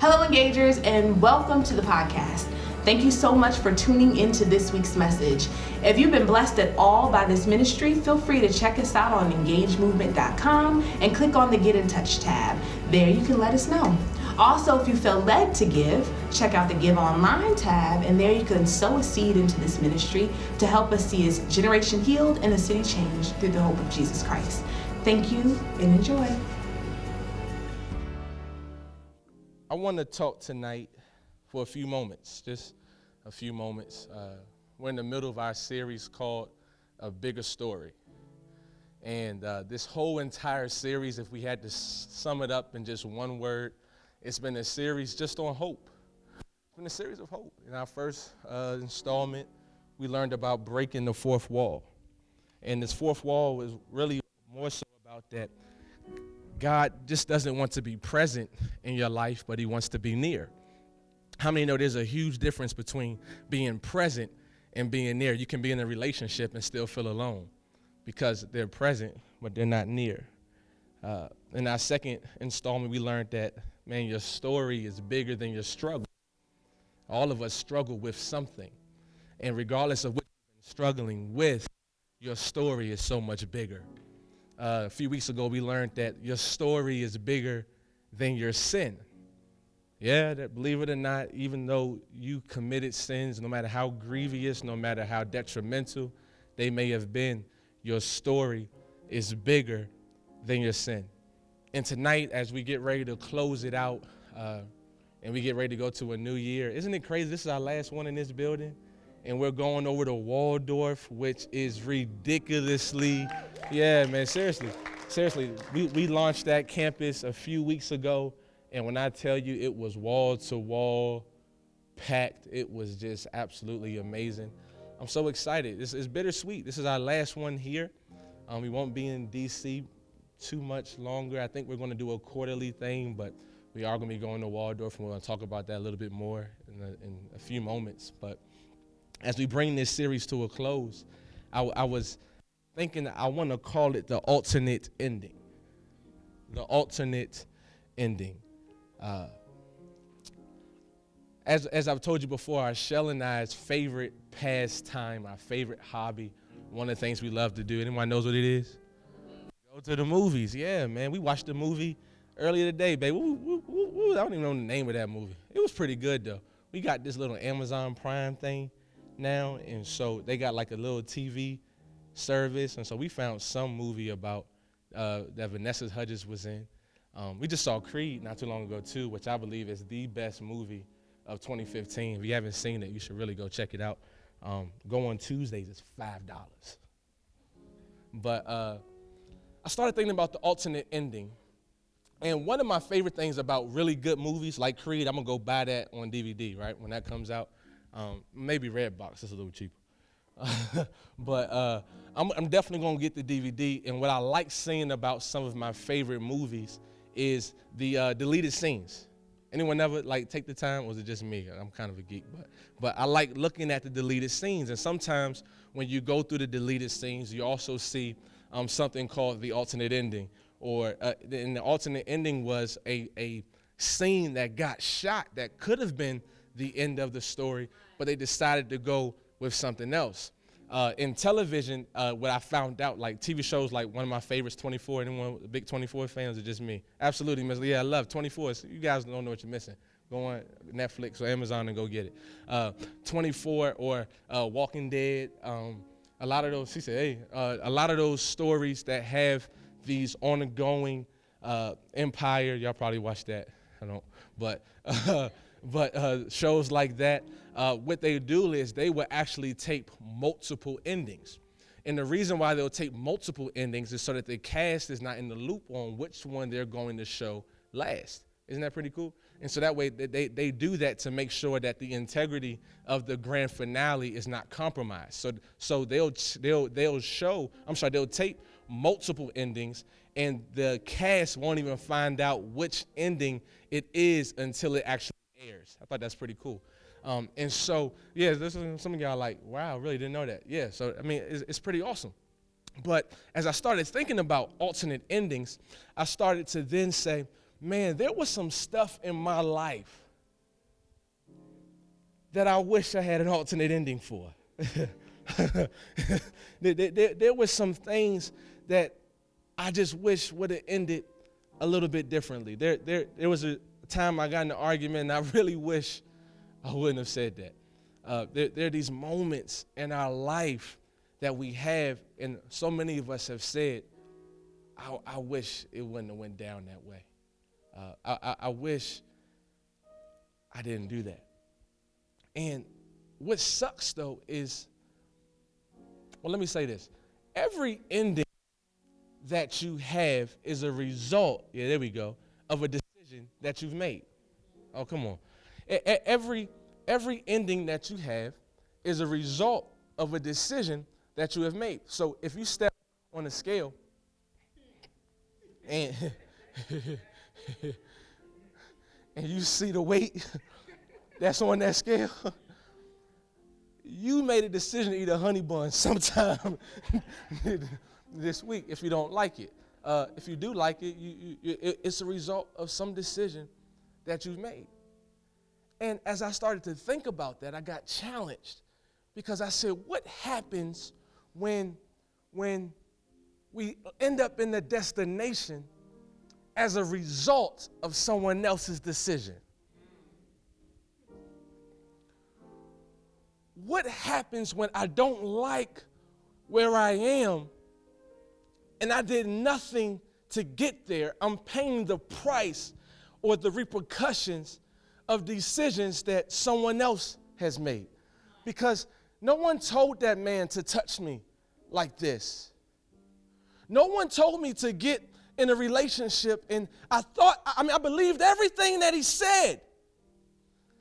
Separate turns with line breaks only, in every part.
Hello, Engagers, and welcome to the podcast. Thank you so much for tuning into this week's message. If you've been blessed at all by this ministry, feel free to check us out on engagemovement.com and click on the Get in Touch tab. There you can let us know. Also, if you feel led to give, check out the Give Online tab, and there you can sow a seed into this ministry to help us see a generation healed and a city changed through the hope of Jesus Christ. Thank you and enjoy.
I want to talk tonight for a few moments, just a few moments. We're in the middle of our series called A Bigger Story. And this whole entire series, if we had to sum it up in just one word, it's been a series just on hope. It's been a series of hope. In our first installment, we learned about breaking the fourth wall. And this fourth wall is really more so about that God just doesn't want to be present in your life, but he wants to be near. How many know there's a huge difference between being present and being near? You can be in a relationship and still feel alone because they're present, but they're not near. In our second installment, we learned that, man, your story is bigger than your struggle. All of us struggle with something. And regardless of what you've been struggling with, your story is so much bigger. A few weeks ago, we learned that your story is bigger than your sin. Yeah, that believe it or not, even though you committed sins, no matter how grievous, no matter how detrimental they may have been, your story is bigger than your sin. And tonight, as we get ready to close it out and we get ready to go to a new year, isn't it crazy? This is our last one in this building, and we're going over to Waldorf, which is ridiculously, yeah, man, seriously, we launched that campus a few weeks ago. And when I tell you it was wall to wall, packed, it was just absolutely amazing. I'm so excited. This is bittersweet. This is our last one here. We won't be in D.C. too much longer. I think we're going to do a quarterly thing, but we are going to be going to Waldorf, and we're going to talk about that a little bit more in a few moments. But as we bring this series to a close, I was thinking I want to call it the alternate ending. The alternate ending. As I've told you before, our Shell and I's favorite pastime, our favorite hobby, one of the things we love to do. Anyone knows what it is? Go to the movies. Yeah, man. We watched the movie earlier today, baby. I don't even know the name of that movie. It was pretty good, though. We got this little Amazon Prime thing now, and so they got like a little TV service, and so we found some movie about that Vanessa Hudgens was in. We just saw Creed not too long ago, too, which I believe is the best movie of 2015. If you haven't seen it, you should really go check it out. Go on Tuesdays. It's $5. But I started thinking about the alternate ending. And one of my favorite things about really good movies like Creed, I'm going to go buy that on DVD, right, when that comes out. Maybe Redbox. It's a little cheaper. But I'm definitely going to get the DVD. And what I like seeing about some of my favorite movies is the deleted scenes. Anyone ever take the time, or was it just me? I'm kind of a geek, but I like looking at the deleted scenes. And sometimes when you go through the deleted scenes, you also see something called the alternate ending. Or and the alternate ending was a scene that got shot that could have been the end of the story, but they decided to go with something else. In television, what I found out, like TV shows, like one of my favorites, 24. Anyone a big 24 fans, or just me? Absolutely, Miss Lee. Yeah, I love 24. So you guys don't know what you're missing. Go on Netflix or Amazon and go get it. 24 or Walking Dead. A lot of those. She said, "Hey, a lot of those stories that have these ongoing empire." Y'all probably watch that. I don't, but shows like that. What they do is they will actually tape multiple endings. And the reason why they'll tape multiple endings is so that the cast is not in the loop on which one they're going to show last. Isn't that pretty cool? And so that way they do that to make sure that the integrity of the grand finale is not compromised. So they'll tape multiple endings, and the cast won't even find out which ending it is until it actually airs. I thought that's pretty cool. And so, yeah, some of y'all are like, wow, I really didn't know that. Yeah, so, I mean, it's pretty awesome. But as I started thinking about alternate endings, I started to then say, man, there was some stuff in my life that I wish I had an alternate ending for. There were some things that I just wish would have ended a little bit differently. There was a time I got in an argument, and I really wish I wouldn't have said that. There are these moments in our life that we have, and so many of us have said, I wish it wouldn't have went down that way. I wish I didn't do that. And what sucks, though, is, well, let me say this. Every ending that you have is a result, yeah, there we go, of a decision that you've made. Oh, come on. Every ending that you have is a result of a decision that you have made. So if you step on a scale and and you see the weight that's on that scale, you made a decision to eat a honey bun sometime this week if you don't like it. If you do like it, it's a result of some decision that you've made. And as I started to think about that, I got challenged because I said, what happens when we end up in the destination as a result of someone else's decision? What happens when I don't like where I am and I did nothing to get there? I'm paying the price or the repercussions of decisions that someone else has made. Because no one told that man to touch me like this. No one told me to get in a relationship, and I believed everything that he said.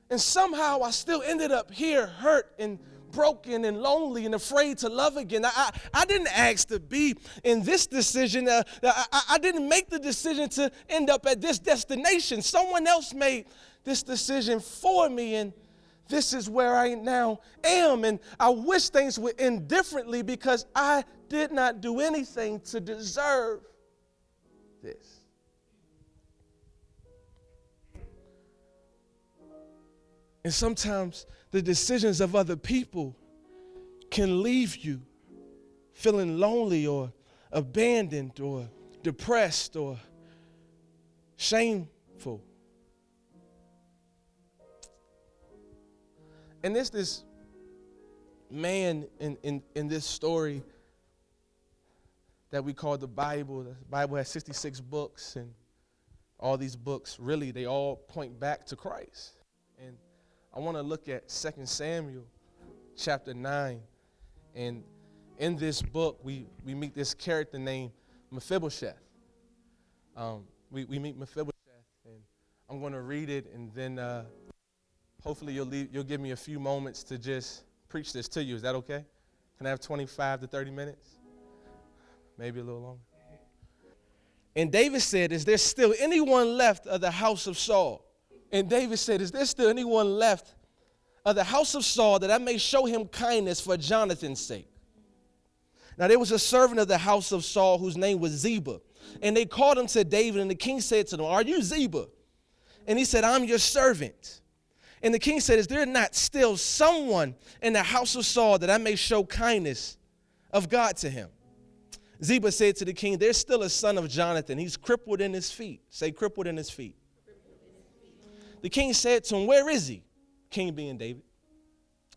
And somehow I still ended up here hurt and broken and lonely and afraid to love again. I didn't ask to be in this decision. I didn't make the decision to end up at this destination. Someone else made this decision for me, and this is where I now am. And I wish things would end differently because I did not do anything to deserve this. And sometimes the decisions of other people can leave you feeling lonely or abandoned or depressed or shameful. And there's this man in this story that we call the Bible. The Bible has 66 books, and all these books, really, they all point back to Christ. And I want to look at 2 Samuel chapter 9. And in this book, we meet this character named Mephibosheth. We meet Mephibosheth, and I'm going to read it, and then hopefully you'll give me a few moments to just preach this to you. Is that okay? Can I have 25 to 30 minutes? Maybe a little longer. And David said, is there still anyone left of the house of Saul? And David said, is there still anyone left of the house of Saul that I may show him kindness for Jonathan's sake? Now there was a servant of the house of Saul whose name was Ziba. And they called him to David, and the king said to them, are you Ziba? And he said, I'm your servant. And the king said, is there not still someone in the house of Saul that I may show kindness of God to him? Ziba said to the king, there's still a son of Jonathan. He's crippled in his feet. Say, crippled in his feet. The king said to him, where is he? King being David.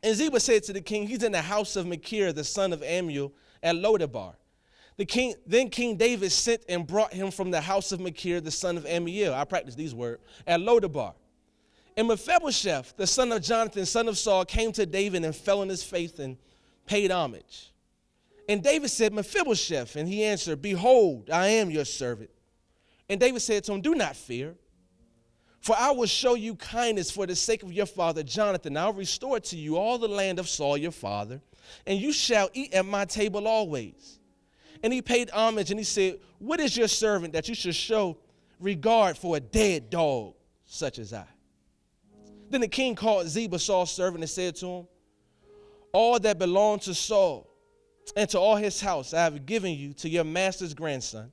And Ziba said to the king, he's in the house of Machir, the son of Ammiel, at Lodabar. Then King David sent and brought him from the house of Machir, the son of Ammiel. I practice these words. At Lodabar. And Mephibosheth, the son of Jonathan, son of Saul, came to David and fell on his face and paid homage. And David said, Mephibosheth, and he answered, behold, I am your servant. And David said to him, do not fear, for I will show you kindness for the sake of your father Jonathan. I'll restore to you all the land of Saul your father, and you shall eat at my table always. And he paid homage, and he said, what is your servant that you should show regard for a dead dog such as I? Then the king called Ziba, Saul's servant, and said to him, all that belonged to Saul and to all his house I have given you to your master's grandson.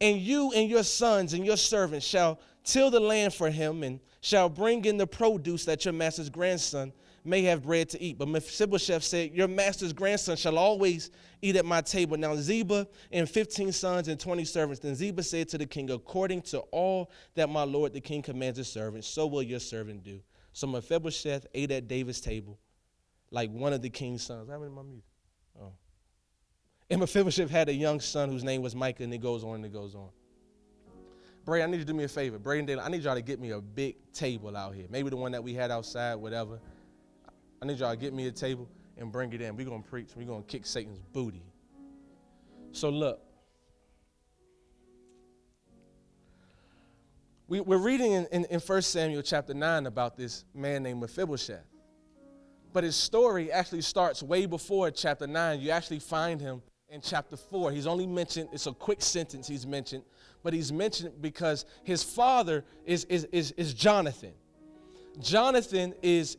And you and your sons and your servants shall till the land for him, and shall bring in the produce that your master's grandson may have bread to eat. But Mephibosheth said, your master's grandson shall always eat at my table. Now Ziba and 15 sons and 20 servants. Then Ziba said to the king, according to all that my lord the king commands his servant, so will your servant do. So Mephibosheth ate at David's table like one of the king's sons. I have it in my music. Oh. And Mephibosheth had a young son whose name was Micah, and it goes on and it goes on. Bray, I need you to do me a favor. Bray and Dale, I need y'all to get me a big table out here. Maybe the one that we had outside, whatever. I need y'all to get me a table and bring it in. We're going to preach. We're going to kick Satan's booty. So look. We're reading in 1 Samuel chapter 9 about this man named Mephibosheth. But his story actually starts way before chapter 9. You actually find him in chapter 4. He's only mentioned, it's a quick sentence he's mentioned, but he's mentioned because his father is Jonathan. Jonathan is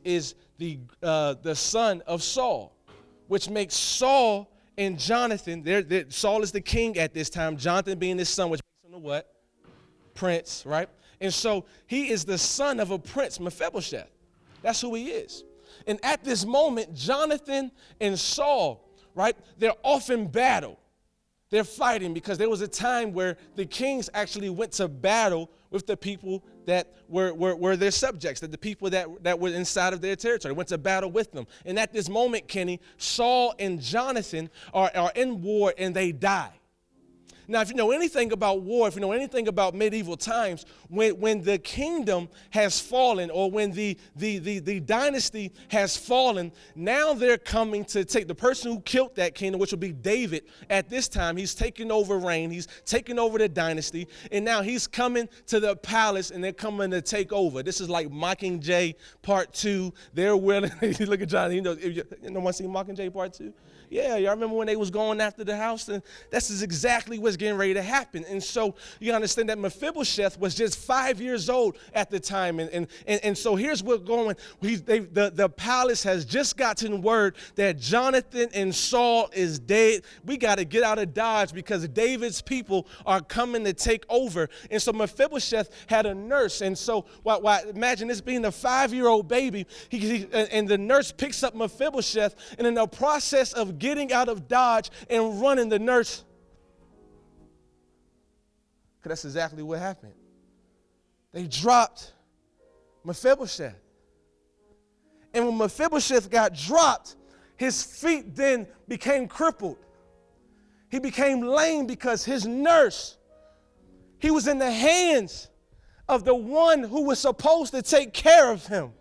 the son of Saul, which makes Saul and Jonathan, Saul is the king at this time, Jonathan being his son, which makes him the what? Prince, right? And so he is the son of a prince, Mephibosheth. That's who he is. And at this moment, Jonathan and Saul, right, they're off in battle. They're fighting because there was a time where the kings actually went to battle with the people that were their subjects, that the people that were inside of their territory, went to battle with them. And at this moment, Kenny, Saul and Jonathan are in war and they die. Now, if you know anything about war, if you know anything about medieval times, when the kingdom has fallen or when the dynasty has fallen, now they're coming to take the person who killed that kingdom, which will be David at this time. He's taking over reign. He's taking over the dynasty. And now he's coming to the palace and they're coming to take over. This is like Mockingjay Part 2. They're willing. You look at John, you know one seen Mockingjay Part 2? Yeah, y'all remember when they was going after the house? And this is exactly what's getting ready to happen. And so you understand that Mephibosheth was just 5 years old at the time. And so here's what's going. The palace has just gotten word that Jonathan and Saul is dead. We got to get out of Dodge because David's people are coming to take over. And so Mephibosheth had a nurse. And so imagine this being a 5-year-old baby. And the nurse picks up Mephibosheth. And in the process of getting out of Dodge and running, the nurse, because that's exactly what happened. They dropped Mephibosheth. And when Mephibosheth got dropped, his feet then became crippled. He became lame because his nurse, he was in the hands of the one who was supposed to take care of him.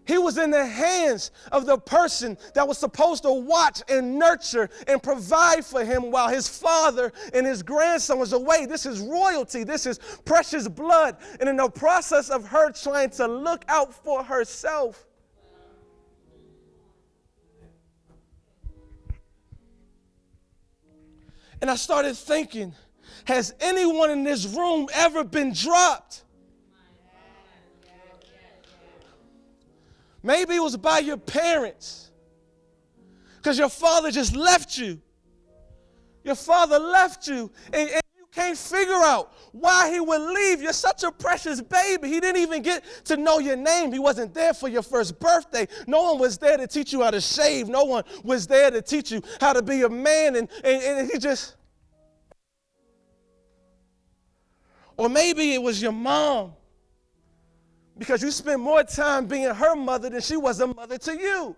He was in the hands of the person that was supposed to watch and nurture and provide for him while his father and his grandson was away. This is royalty. This is precious blood. And in the process of her trying to look out for herself, and I started thinking, has anyone in this room ever been dropped? Maybe it was by your parents because your father just left you. Your father left you and you can't figure out why he would leave. You're such a precious baby. He didn't even get to know your name. He wasn't there for your first birthday. No one was there to teach you how to shave. No one was there to teach you how to be a man. And he just, or maybe it was your mom, because you spent more time being her mother than she was a mother to you.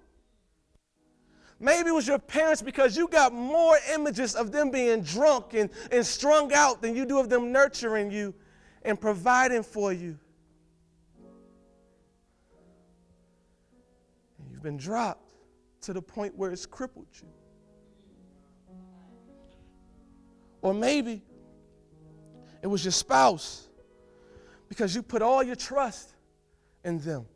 Maybe it was your parents because you got more images of them being drunk and strung out than you do of them nurturing you and providing for you. And you've been dropped to the point where it's crippled you. Or maybe it was your spouse because you put all your trust in them.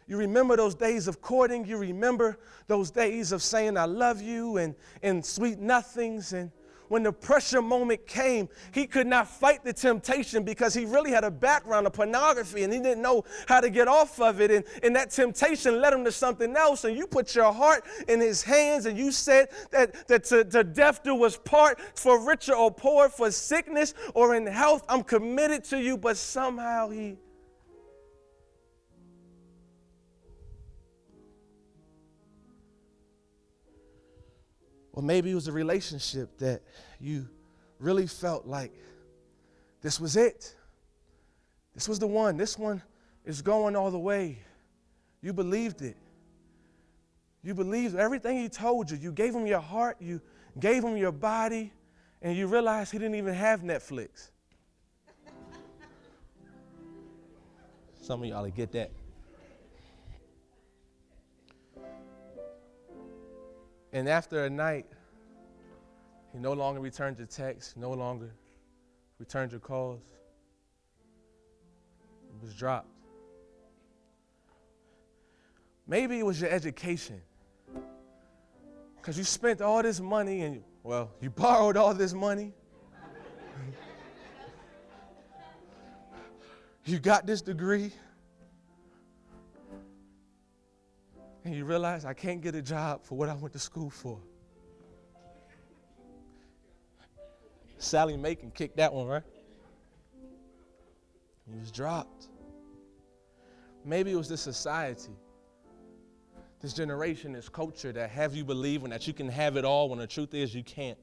You remember those days of courting. You remember those days of saying I love you and sweet nothings. And when the pressure moment came, he could not fight the temptation because he really had a background of pornography and he didn't know how to get off of it. And that temptation led him to something else. And you put your heart in his hands and you said that to death do us part, for richer or poor, for sickness or in health, I'm committed to you. But somehow he or maybe it was a relationship that you really felt like this was it. This was the one. This one is going all the way. You believed it. You believed everything he told you. You gave him your heart. You gave him your body. And you realized he didn't even have Netflix. Some of y'all will get that. And after a night, he no longer returned your texts, no longer returned your calls. It was dropped. Maybe it was your education. Because you spent all this money and, you borrowed all this money. You got this degree. And you realize I can't get a job for what I went to school for. Sally Mae can kick that one, right? He was dropped. Maybe it was this society, this generation, this culture that have you believing that you can have it all when the truth is you can't.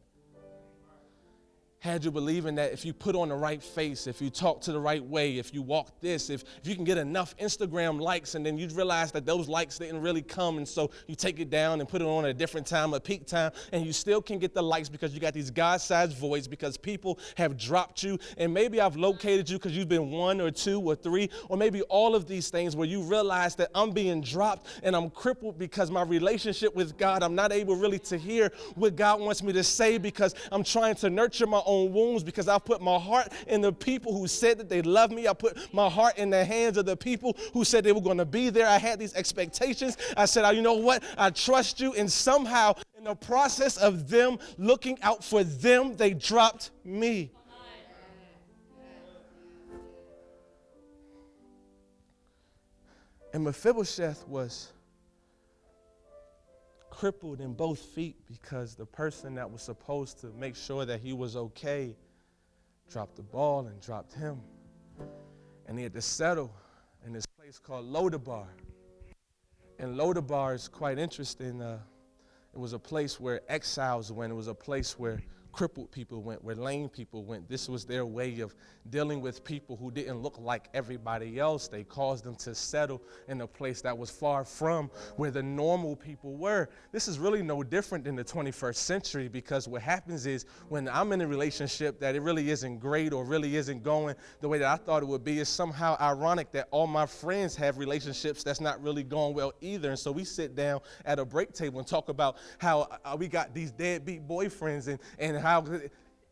Had you believing that if you put on the right face, if you talk to the right way, if you walk this, if you can get enough Instagram likes, and then you realize that those likes didn't really come, and so you take it down and put it on at a different time, a peak time, and you still can get the likes because you got these God-sized voids because people have dropped you, and maybe I've located you because you've been 1 or 2 or 3, or maybe all of these things where you realize that I'm being dropped and I'm crippled because my relationship with God, I'm not able really to hear what God wants me to say because I'm trying to nurture my own wounds because I put my heart in the people who said that they love me. I put my heart in the hands of the people who said they were going to be there. I had these expectations. I said, you know what? I trust you. And somehow in the process of them looking out for them, they dropped me. And Mephibosheth was crippled in both feet because the person that was supposed to make sure that he was okay dropped the ball and dropped him. And he had to settle in this place called Lodabar. And Lodabar is quite interesting. It was a place where exiles went. It was a place where crippled people went, where lame people went. This was their way of dealing with people who didn't look like everybody else. They caused them to settle in a place that was far from where the normal people were. This is really no different in the 21st century because what happens is when I'm in a relationship that it really isn't great or really isn't going the way that I thought it would be, it's somehow ironic that all my friends have relationships that's not really going well either. And so we sit down at a break table and talk about how we got these deadbeat boyfriends and how,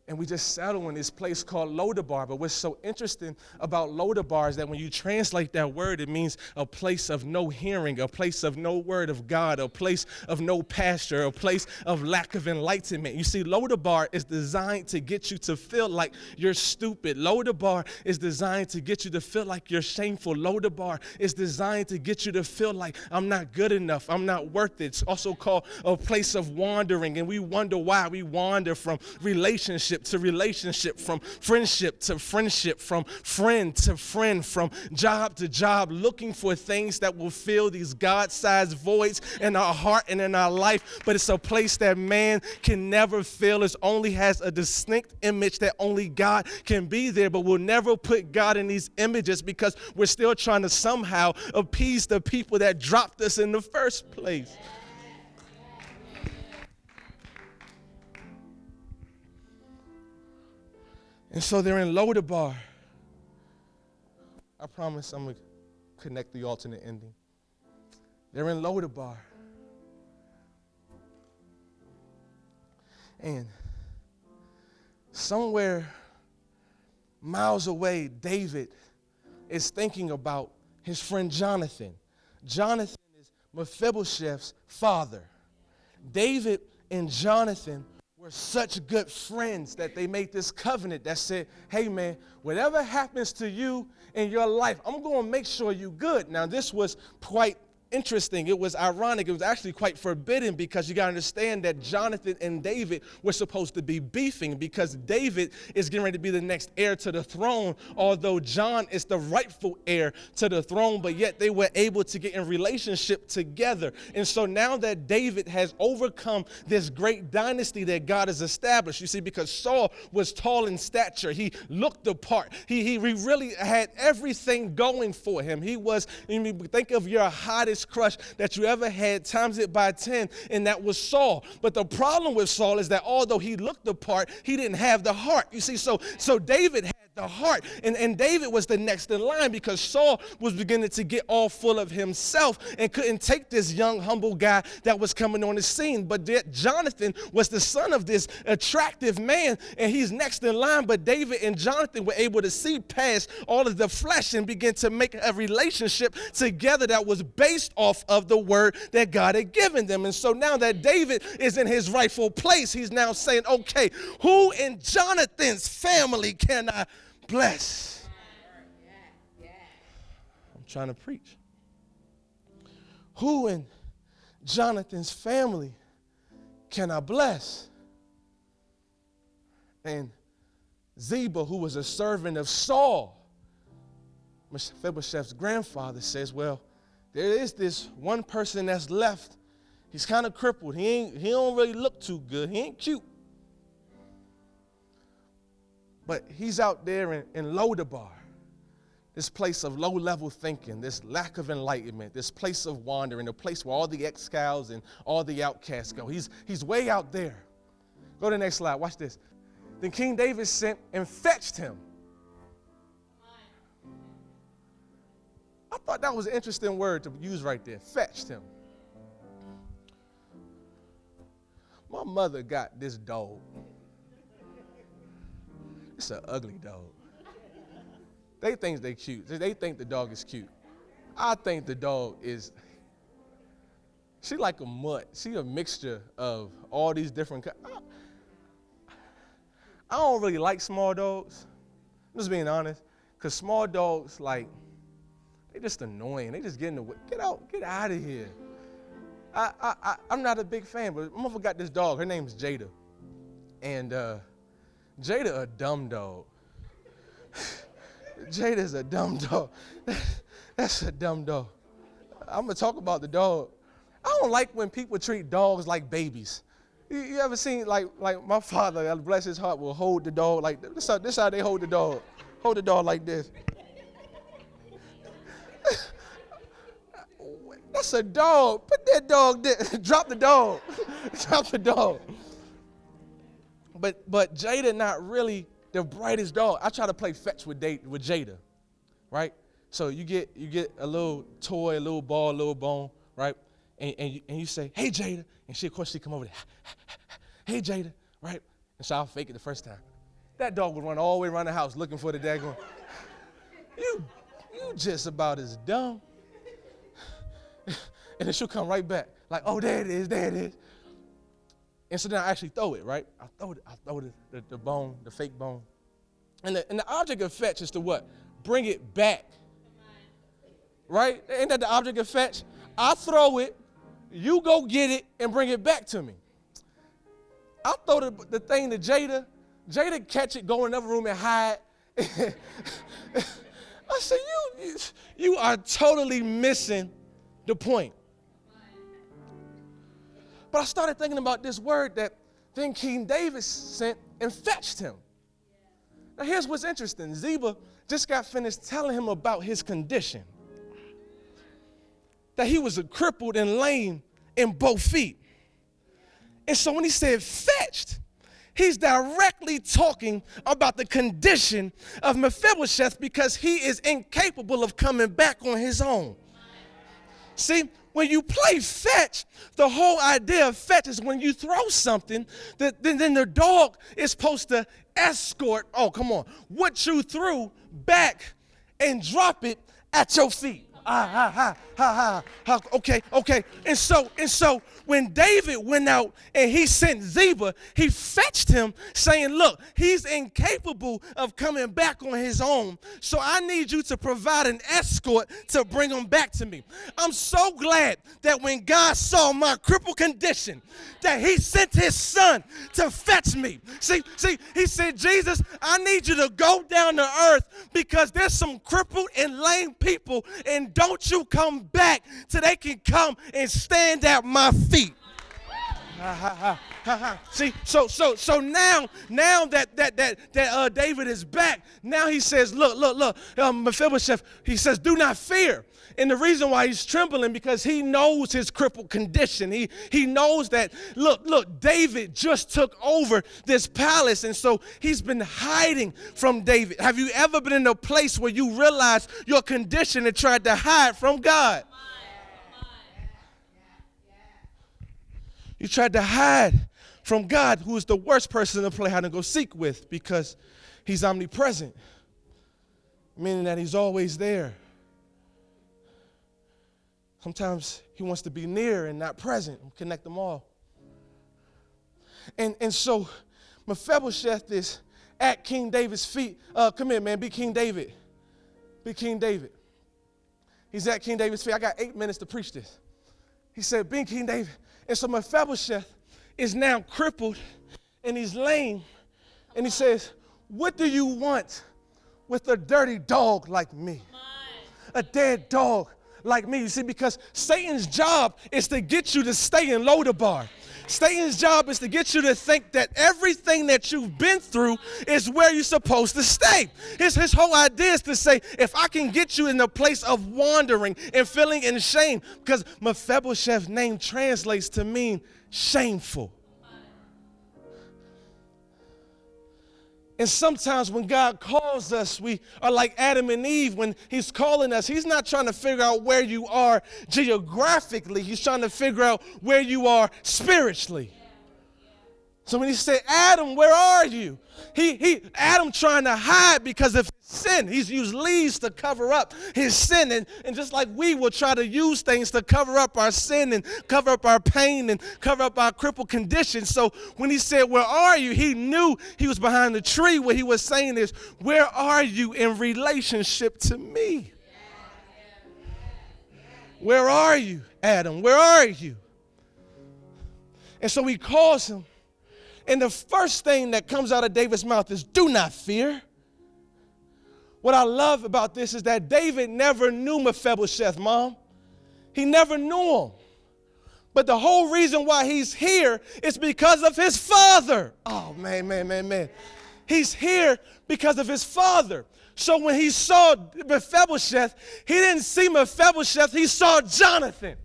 and we just settle in this place called Lodabar. But what's so interesting about Lodabar is that when you translate that word, it means a place of no hearing, a place of no word of God, a place of no pasture, a place of lack of enlightenment. You see, Lodabar is designed to get you to feel like you're stupid. Lodabar is designed to get you to feel like you're shameful. Lodabar is designed to get you to feel like I'm not good enough, I'm not worth it. It's also called a place of wandering, and we wonder why we wander from relationship to relationship, from friendship to friendship, from friend to friend, from job to job, looking for things that will fill these God-sized voids in our heart and in our life. But it's a place that man can never fill. It only has a distinct image that only God can be there, but we'll never put God in these images because we're still trying to somehow appease the people that dropped us in the first place. And so they're in Lodabar. I promise I'm going to connect the alternate ending. They're in Lodabar. And somewhere miles away, David is thinking about his friend Jonathan. Jonathan is Mephibosheth's father. David and Jonathan were were such good friends that they made this covenant that said, hey, man, whatever happens to you in your life, I'm going to make sure you're good. Now, this was quite interesting. It was ironic. It was actually quite forbidden because you got to understand that Jonathan and David were supposed to be beefing because David is getting ready to be the next heir to the throne, although John is the rightful heir to the throne, but yet they were able to get in relationship together. And so now that David has overcome this great dynasty that God has established, you see, because Saul was tall in stature, he looked the part, he really had everything going for him. He was, think of your hottest crush that you ever had, times it by 10, and that was Saul. But the problem with Saul is that although he looked the part, he didn't have the heart. You see, so David had the heart, and David was the next in line because Saul was beginning to get all full of himself and couldn't take this young, humble guy that was coming on the scene. But yet Jonathan was the son of this attractive man, and he's next in line. But David and Jonathan were able to see past all of the flesh and begin to make a relationship together that was based off of the word that God had given them. And so now that David is in his rightful place, he's now saying, okay, who in Jonathan's family can I bless? I'm trying to preach. Who in Jonathan's family can I bless? And Ziba, who was a servant of Saul, Mephibosheth's grandfather, says, well, there is this one person that's left. He's kind of crippled. He don't really look too good. He ain't cute. But he's out there in Lodabar, this place of low-level thinking, this lack of enlightenment, this place of wandering, a place where all the exiles and all the outcasts go. He's way out there. Go to the next slide. Watch this. Then King David sent and fetched him. I thought that was an interesting word to use right there, fetched him. My mother got this dog. It's an ugly dog. They think they're cute. They think the dog is cute. I think the dog is, she like a mutt. She a mixture of all these different I don't really like small dogs. I'm just being honest. Because small dogs, like, they just annoying. They just get in the way. Get out of here. I'm not a big fan, but my mother got this dog. Her name's Jada. And Jada a dumb dog. Jada's a dumb dog. That's a dumb dog. I'm going to talk about the dog. I don't like when people treat dogs like babies. You ever seen, like my father, God bless his heart, will hold the dog like this. This how they hold the dog. Hold the dog like this. That's a dog. Put that dog there. Drop the dog. Drop the dog. But Jada not really the brightest dog. I try to play fetch with Jada, right? So you get a little toy, a little ball, a little bone, right? And you say, hey, Jada. And she, of course, she come over there. Hey, Jada, right? And so I'll fake it the first time. That dog would run all the way around the house looking for the daggone. You just about as dumb. And then she'll come right back. Like, oh, there it is. And so then I actually throw it, right? I throw the bone, the fake bone. And the object of fetch is to what? Bring it back. Right? Ain't that the object of fetch? I throw it, you go get it, and bring it back to me. I throw the thing to Jada. Jada catch it, go in another room and hide. I said, you are totally missing the point. But I started thinking about this word that then King David sent and fetched him. Now here's what's interesting. Ziba just got finished telling him about his condition. That he was crippled and lame in both feet. And so when he said fetched, he's directly talking about the condition of Mephibosheth because he is incapable of coming back on his own. See, when you play fetch, the whole idea of fetch is when you throw something, then the dog is supposed to escort, what you threw back and drop it at your feet.
Okay. And so when David went out and he sent Ziba, he fetched him saying, look, he's incapable of coming back on his own. So I need you to provide an escort to bring him back to me. I'm so glad that when God saw my crippled condition, that he sent his son to fetch me. See, he said, Jesus, I need you to go down to earth because there's some crippled and lame people, and don't you come back till they can come and stand at my feet. See, so now that David is back, now he says, look, Mephibosheth, he says, do not fear. And the reason why he's trembling, because he knows his crippled condition. He knows that, look, David just took over this palace, and so he's been hiding from David. Have you ever been in a place where you realize your condition and tried to hide from God? You tried to hide from God, who is the worst person to play hide and go seek with, because he's omnipresent, meaning that he's always there. Sometimes he wants to be near and not present, connect them all. And so Mephibosheth is at King David's feet. Come here, man, be King David. Be King David. He's at King David's feet. I got 8 minutes to preach this. He said, be King David. And so Mephibosheth is now crippled and he's lame. And he says, what do you want with a dirty dog like me? A dead dog like me. You see, because Satan's job is to get you to stay in Lodabar. Satan's job is to get you to think that everything that you've been through is where you're supposed to stay. His whole idea is to say, if I can get you in a place of wandering and feeling in shame, because Mephibosheth's name translates to mean shameful. And sometimes when God calls us, we are like Adam and Eve. When he's calling us, he's not trying to figure out where you are geographically. He's trying to figure out where you are spiritually. So when he said, Adam, where are you? Adam trying to hide because of his sin. He's used leaves to cover up his sin. And just like we will try to use things to cover up our sin and cover up our pain and cover up our crippled condition. So when he said, where are you? He knew he was behind the tree. What he was saying is, where are you in relationship to me? Where are you, Adam? Where are you? And so he calls him. And the first thing that comes out of David's mouth is, do not fear. What I love about this is that David never knew Mephibosheth, Mom. He never knew him. But the whole reason why he's here is because of his father. Oh, man. He's here because of his father. So when he saw Mephibosheth, he didn't see Mephibosheth, he saw Jonathan.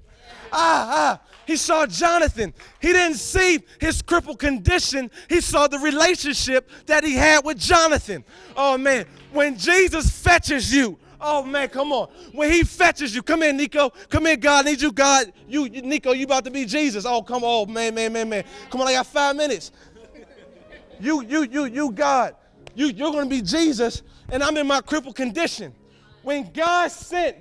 He saw Jonathan. He didn't see his crippled condition. He saw the relationship that he had with Jonathan. Oh, man. When Jesus fetches you, oh, man, come on. When he fetches you, come here, Nico. Come here, God. I need you, God. Nico, you about to be Jesus. Oh, come on, man. Come on, I got 5 minutes. You, God. You're going to be Jesus, and I'm in my crippled condition. When God sent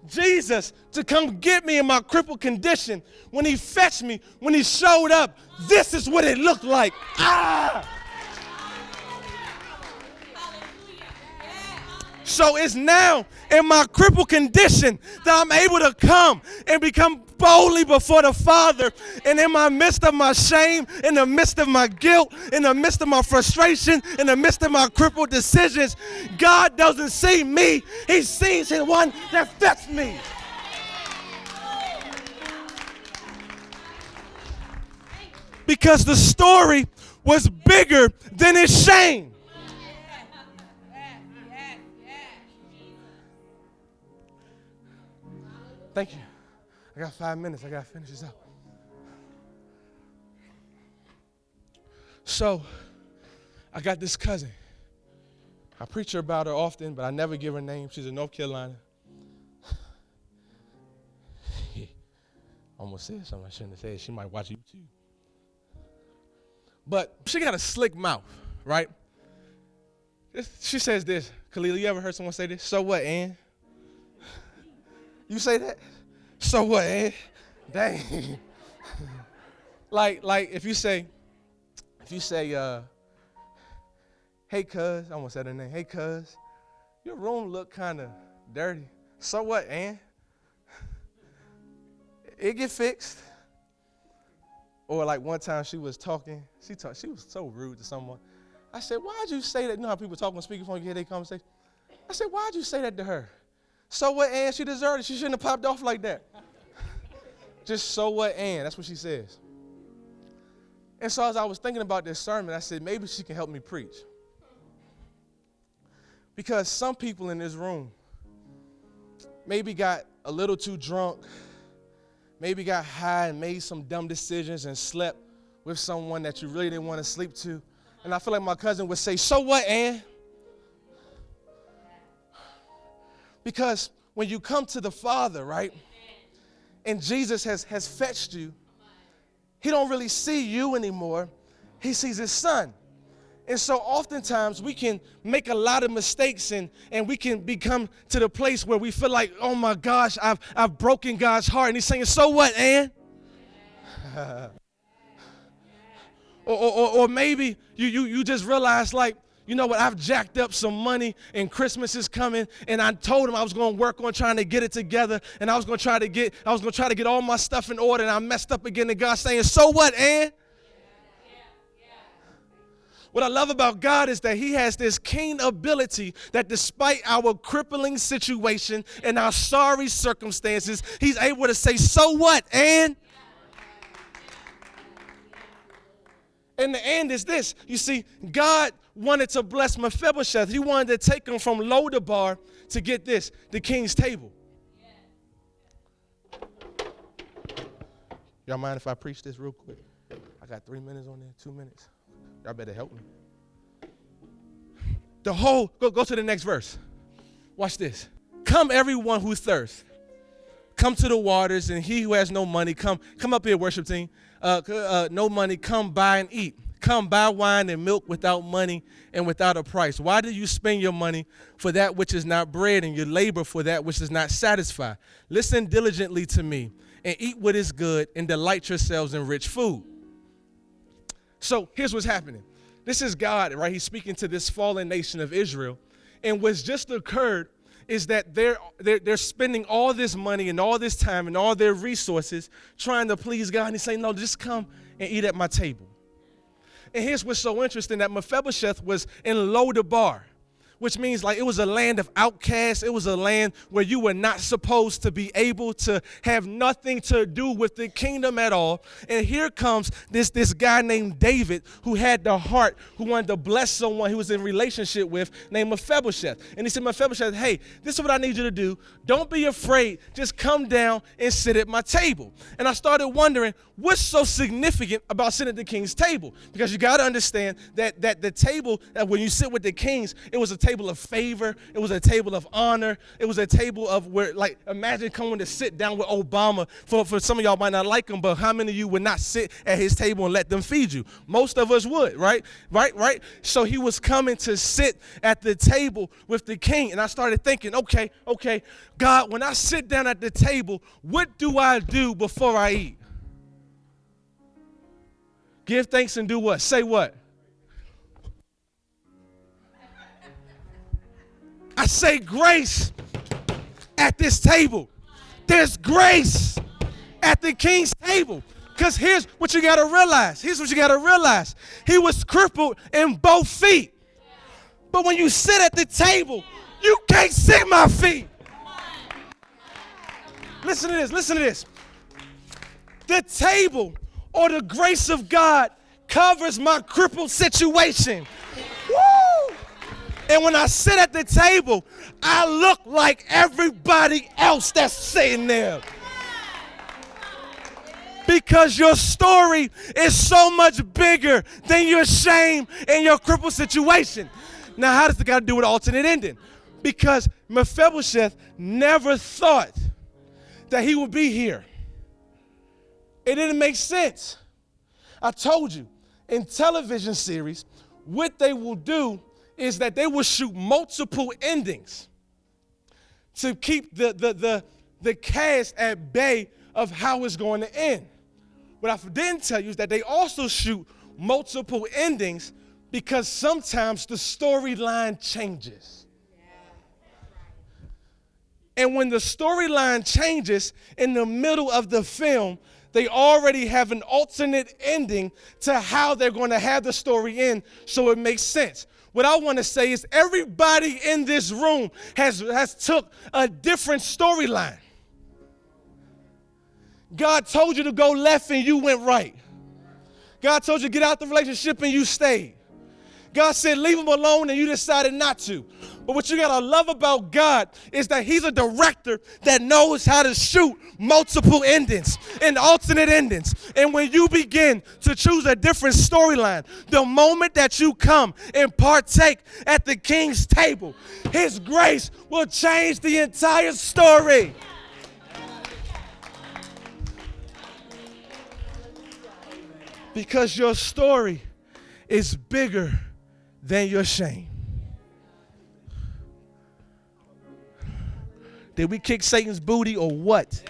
Jesus to come get me in my crippled condition, when he fetched me, when he showed up, this is what it looked like. So it's now in my crippled condition that I'm able to come and become boldly before the Father. And in my midst of my shame, in the midst of my guilt, in the midst of my frustration, in the midst of my crippled decisions, God doesn't see me. He sees the one that fetched me. Because the story was bigger than his shame. Thank you. I got 5 minutes. I got to finish this up. So, I got this cousin. I preach about her often, but I never give her name. She's in North Carolina. Almost said something I shouldn't have said. She might watch YouTube. But she got a slick mouth, right? She says this. Khalil, you ever heard someone say this? So what, Ann? You say that? So what, eh? Dang. like if you say, hey, cuz, I almost said her name. Hey, cuz, your room look kind of dirty. So what, Ann? It get fixed. Or like one time she was talking, she was so rude to someone. I said, why'd you say that? You know how people talk on speakerphone, you hear their conversation? I said, why'd you say that to her? So what, Ann? She deserved it. She shouldn't have popped off like that. Just so what, Ann? That's what she says. And so as I was thinking about this sermon, I said, maybe she can help me preach. Because some people in this room maybe got a little too drunk, maybe got high and made some dumb decisions and slept with someone that you really didn't want to sleep to. And I feel like my cousin would say, so what, Ann? Because when you come to the Father, right, and Jesus has fetched you, he don't really see you anymore. He sees his son. And so oftentimes we can make a lot of mistakes and we can become to the place where we feel like, oh my gosh, I've broken God's heart. And he's saying, so what, Ann? or maybe you just realize, like, you know what, I've jacked up some money and Christmas is coming, and I told him I was going to work on trying to get it together, and I was going to try to get all my stuff in order, and I messed up again, and God's saying, so what, Ann? What I love about God is that he has this keen ability that despite our crippling situation and our sorry circumstances, he's able to say, so what, Ann? And the end is this. You see, God wanted to bless Mephibosheth. He wanted to take him from Lodabar to get this, the king's table. Y'all mind if I preach this real quick? I got 3 minutes on there, 2 minutes. Y'all better help me. Go to the next verse. Watch this. Come everyone who thirsts. Come to the waters, and he who has no money, come up here, worship team. No money, come buy and eat. Come buy wine and milk without money and without a price. Why do you spend your money for that which is not bread and your labor for that which does not satisfy? Listen diligently to me and eat what is good and delight yourselves in rich food. So here's what's happening. This is God, right? He's speaking to this fallen nation of Israel. And what's just occurred is that they're spending all this money and all this time and all their resources trying to please God. And he's saying, no, just come and eat at my table. And here's what's so interesting, that Mephibosheth was in Lodabar, which means like it was a land of outcasts. It was a land where you were not supposed to be able to have nothing to do with the kingdom at all. And here comes this guy named David who had the heart, who wanted to bless someone he was in relationship with named Mephibosheth. And he said, Mephibosheth, hey, this is what I need you to do. Don't be afraid. Just come down and sit at my table. And I started wondering, what's so significant about sitting at the king's table? Because you got to understand that the table, that when you sit with the kings, it was a table of favor. It was a table of honor. It was a table of where, like, imagine coming to sit down with Obama. For some of y'all might not like him, but how many of you would not sit at his table and let them feed you? Most of us would, right? Right? So he was coming to sit at the table with the king. And I started thinking, okay, God, when I sit down at the table, what do I do before I eat? Give thanks and do what? Say what? I say grace at this table. There's grace at the king's table. Because here's what you got to realize. He was crippled in both feet. But when you sit at the table, you can't see my feet. Listen to this. The table, or the grace of God, covers my crippled situation. Woo! And when I sit at the table, I look like everybody else that's sitting there. Because your story is so much bigger than your shame and your crippled situation. Now, how does it got to do with alternate ending? Because Mephibosheth never thought that he would be here. It didn't make sense. I told you, in television series, what they will do is that they will shoot multiple endings to keep the the cast at bay of how it's going to end. What I didn't tell you is that they also shoot multiple endings because sometimes the storyline changes. And when the storyline changes in the middle of the film, they already have an alternate ending to how they're going to have the story end, so it makes sense. What I want to say is everybody in this room has took a different storyline. God told you to go left and you went right. God told you to get out the relationship and you stayed. God said leave him alone and you decided not to. But what you got to love about God is that he's a director that knows how to shoot multiple endings and alternate endings. And when you begin to choose a different storyline, the moment that you come and partake at the king's table, his grace will change the entire story. Because your story is bigger than your shame. Did we kick Satan's booty or what?